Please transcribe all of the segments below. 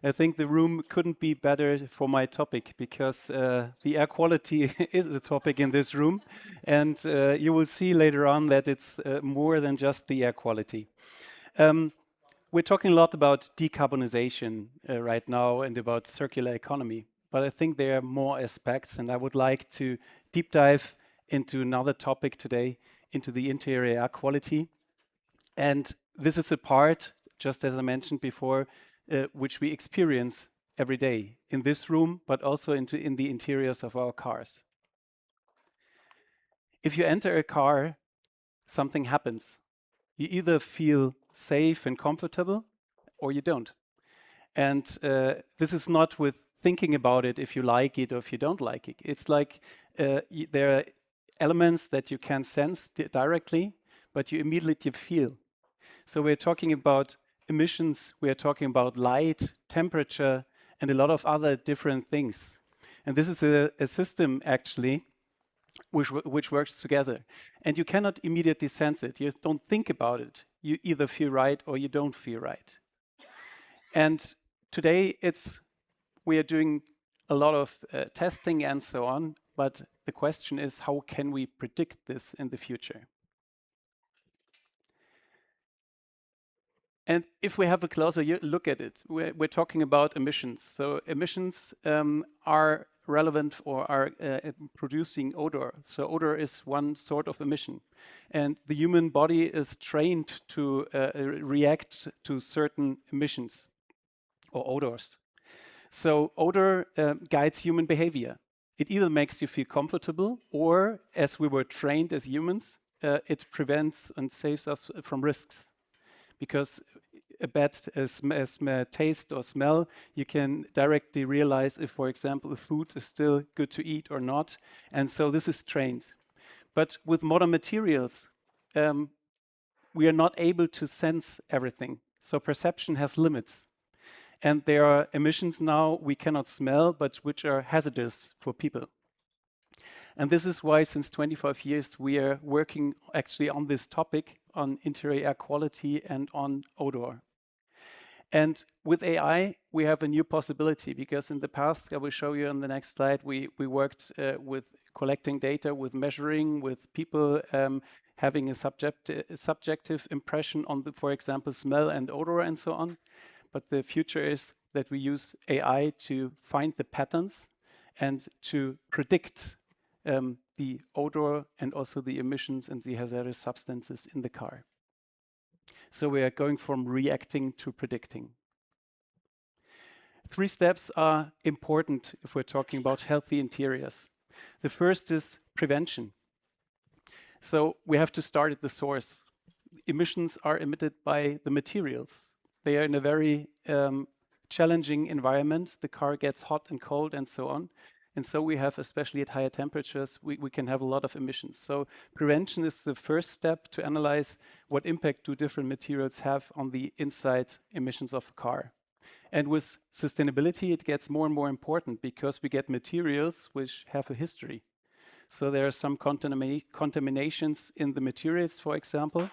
I think the room couldn't be better for my topic because the air quality is a topic in this room, and you will see later on that it's more than just the air quality. We're talking a lot about decarbonization right now and about circular economy, but I think there are more aspects, and I would like to deep dive into another topic today, into the interior air quality. And this is a part, just as I mentioned before, which we experience every day in this room, but also in the interiors of our cars. If you enter a car, something happens. You either feel safe and comfortable, or you don't. And this is not with thinking about it if you like it or if you don't like it. It's like there are elements that you can sense directly, but you immediately feel. So we're talking about emissions, we're talking about light, temperature, and a lot of other different things. And this is a system actually which works together. And you cannot immediately sense it. You don't think about it. You either feel right or you don't feel right. And today we are doing a lot of testing and so on, but the question is, how can we predict this in the future? And if we have a closer look at it, we're talking about emissions. So emissions are relevant or are producing odor. So odor is one sort of emission. And the human body is trained to react to certain emissions or odors. So odor guides human behavior. It either makes you feel comfortable or, as we were trained as humans, it prevents and saves us from risks. Because a bad taste or smell, you can directly realize if, for example, the food is still good to eat or not. And so this is trained. But with modern materials, we are not able to sense everything. So perception has limits. And there are emissions now we cannot smell, but which are hazardous for people. And this is why since 25 years we are working actually on this topic, on interior air quality and on odor. And with AI, we have a new possibility because in the past, I will show you on the next slide, we worked with collecting data, with measuring, with people having a subjective impression on, for example, smell and odor and so on. But the future is that we use AI to find the patterns and to predict the odor and also the emissions and the hazardous substances in the car. So we are going from reacting to predicting. 3 steps are important if we're talking about healthy interiors. The first is prevention. So we have to start at the source. Emissions are emitted by the materials. They are in a very challenging environment. The car gets hot and cold and so on. And so we have, especially at higher temperatures, we can have a lot of emissions. So prevention is the first step to analyze what impact do different materials have on the inside emissions of a car. And with sustainability, it gets more and more important because we get materials which have a history. So there are some contaminations in the materials, for example.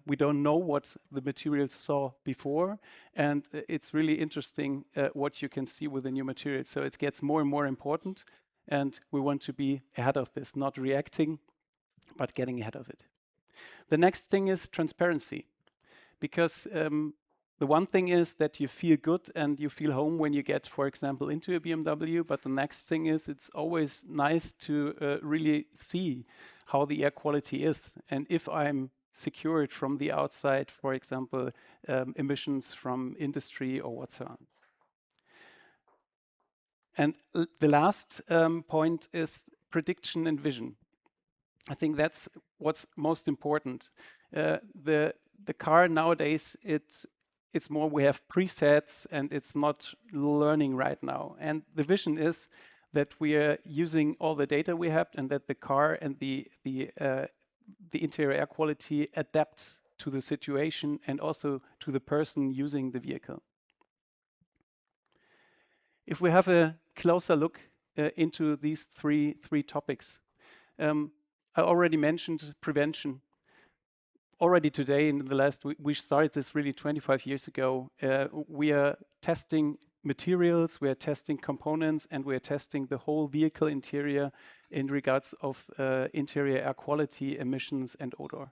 We don't know what the materials saw before, and it's really interesting what you can see with the new materials. So it gets more and more important, and we want to be ahead of this, not reacting, but getting ahead of it. The next thing is transparency, because the one thing is that you feel good and you feel home when you get, for example, into a BMW, but the next thing is it's always nice to really see how the air quality is. And if I'm secured from the outside, for example, emissions from industry or whatsoever. And the last point is prediction and vision. I think that's what's most important. The car nowadays, it's more we have presets and it's not learning right now. And the vision is that we are using all the data we have and that the car and the interior air quality adapts to the situation and also to the person using the vehicle. If we have a closer look into these three topics, I already mentioned prevention. already today, in the last, we started this really 25 years ago. We are testing materials, we are testing components, and we are testing the whole vehicle interior in regards of interior air quality, emissions, and odor.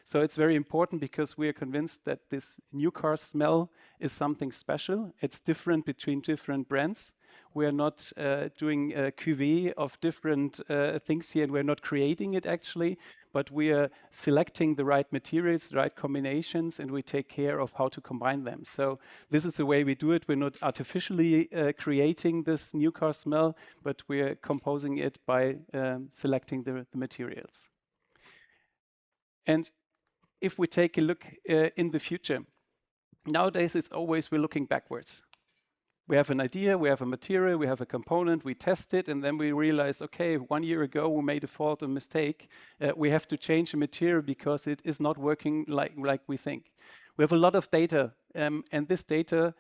So it's very important because we are convinced that this new car smell is something special. It's different between different brands. We are not doing a cuvée of different things here, and we're not creating it actually, but we are selecting the right materials, the right combinations, and we take care of how to combine them. So this is the way we do it. We're not artificially creating this new car smell, but we're composing it by selecting the materials. And if we take a look in the future, nowadays it's always we're looking backwards. We have an idea, we have a material, we have a component, we test it, and then we realize, okay, 1 year ago we made a fault, a mistake. We have to change the material because it is not working like we think. We have a lot of data, and this data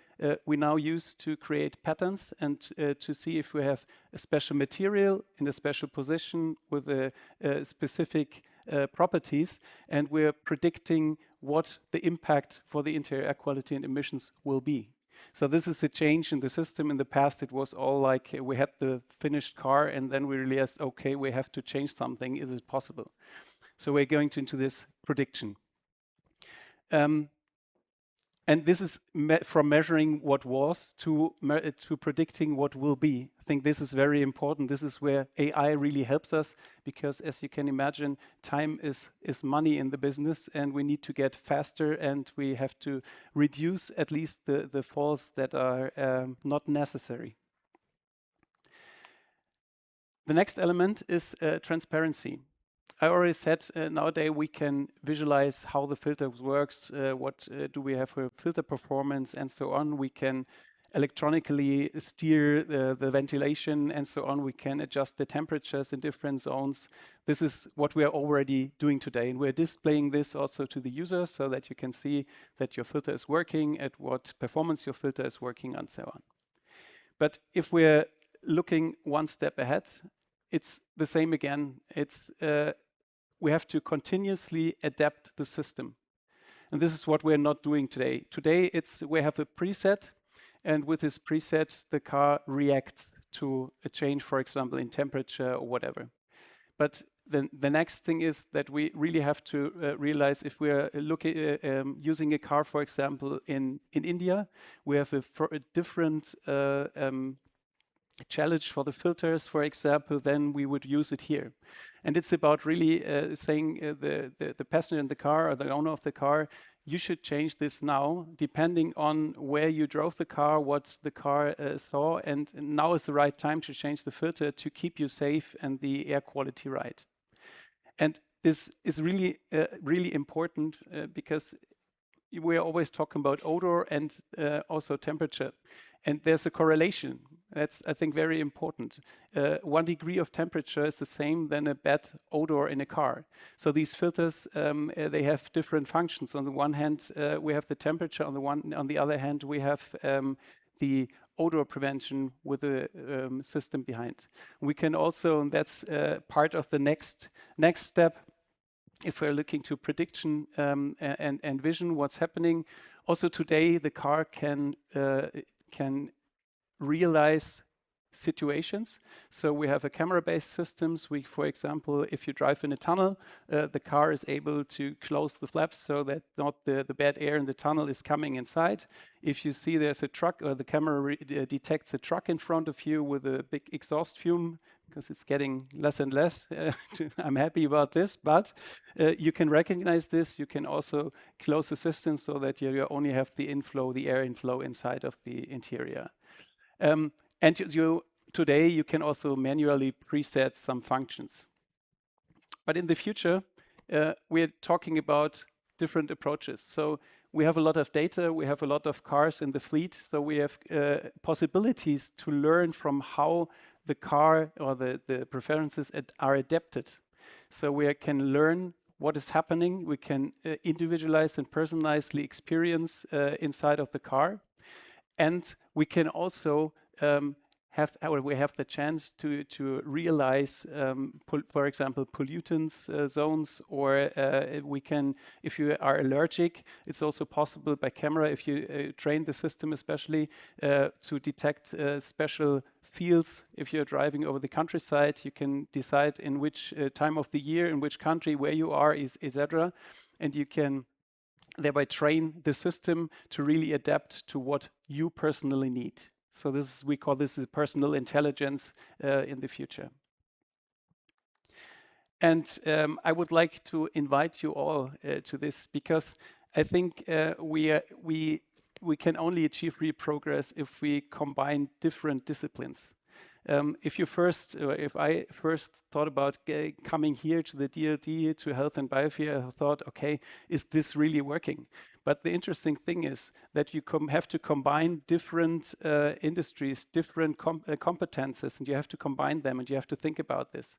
we now use to create patterns and to see if we have a special material in a special position with a specific properties, and we're predicting what the impact for the interior air quality and emissions will be. So this is a change in the system. In the past, it was all like we had the finished car, and then we realized, okay, we have to change something. Is it possible? So we're going into this prediction. And this is from measuring what was to predicting what will be. I think this is very important. This is where AI really helps us, because as you can imagine, time is money in the business, and we need to get faster, and we have to reduce at least the faults that are not necessary. The next element is transparency. I already said nowadays we can visualize how the filter works, what do we have for filter performance, and so on. We can electronically steer the ventilation, and so on. We can adjust the temperatures in different zones. This is what we are already doing today, and we're displaying this also to the users so that you can see that your filter is working, at what performance your filter is working, and so on. But if we're looking one step ahead, it's the same again. It's we have to continuously adapt the system. And this is what we're not doing today. Today, we have a preset, and with this preset, the car reacts to a change, for example, in temperature or whatever. But the next thing is that we really have to realize if we're using a car, for example, in India, we have a different challenge for the filters, for example, then we would use it here. And it's about really saying the passenger in the car or the owner of the car, you should change this now, depending on where you drove the car, what the car saw, and now is the right time to change the filter to keep you safe and the air quality right. And this is really, really important because we're always talking about odor and also temperature. And there's a correlation. That's, I think, very important. 1 degree of temperature is the same than a bad odor in a car. So these filters, they have different functions. On the one hand, we have the temperature. On the other hand, we have the odor prevention with the system behind. We can also, and that's part of the next step, if we're looking to prediction and vision, what's happening. Also today, the car can realize situations. So we have a camera-based systems. For example, if you drive in a tunnel, the car is able to close the flaps so that not the bad air in the tunnel is coming inside. If you see there's a truck, or the camera detects a truck in front of you with a big exhaust fume, because it's getting less and less. I'm happy about this, but you can recognize this. You can also close the system so that you only have the air inflow inside of the interior. And today you can also manually preset some functions. But in the future, we're talking about different approaches. So we have a lot of data, we have a lot of cars in the fleet, so we have possibilities to learn from how the car or the preferences are adapted. So we can learn what is happening, we can individualize and personalize the experience inside of the car. And we can also we have the chance to realize, for example, pollutants zones, or we can, if you are allergic, it's also possible by camera, if you train the system especially, to detect special fields. If you're driving over the countryside, you can decide in which time of the year, in which country, where you are, etc. And you can thereby train the system to really adapt to what you personally need. So this is, we call this personal intelligence in the future. And I would like to invite you all to this, because I think we can only achieve real progress if we combine different disciplines. If I first thought about coming here to the DLD, to Health and Biosphere, I thought, okay, is this really working? But the interesting thing is that you have to combine different industries, different competences, and you have to combine them, and you have to think about this.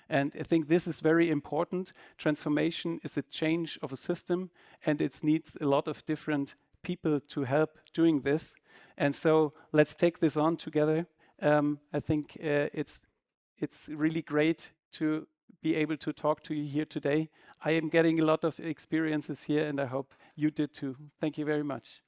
And I think this is very important. Transformation is a change of a system, and it needs a lot of different people to help doing this. And so let's take this on together. I think it's really great to be able to talk to you here today. I am getting a lot of experiences here, and I hope you did too. Thank you very much.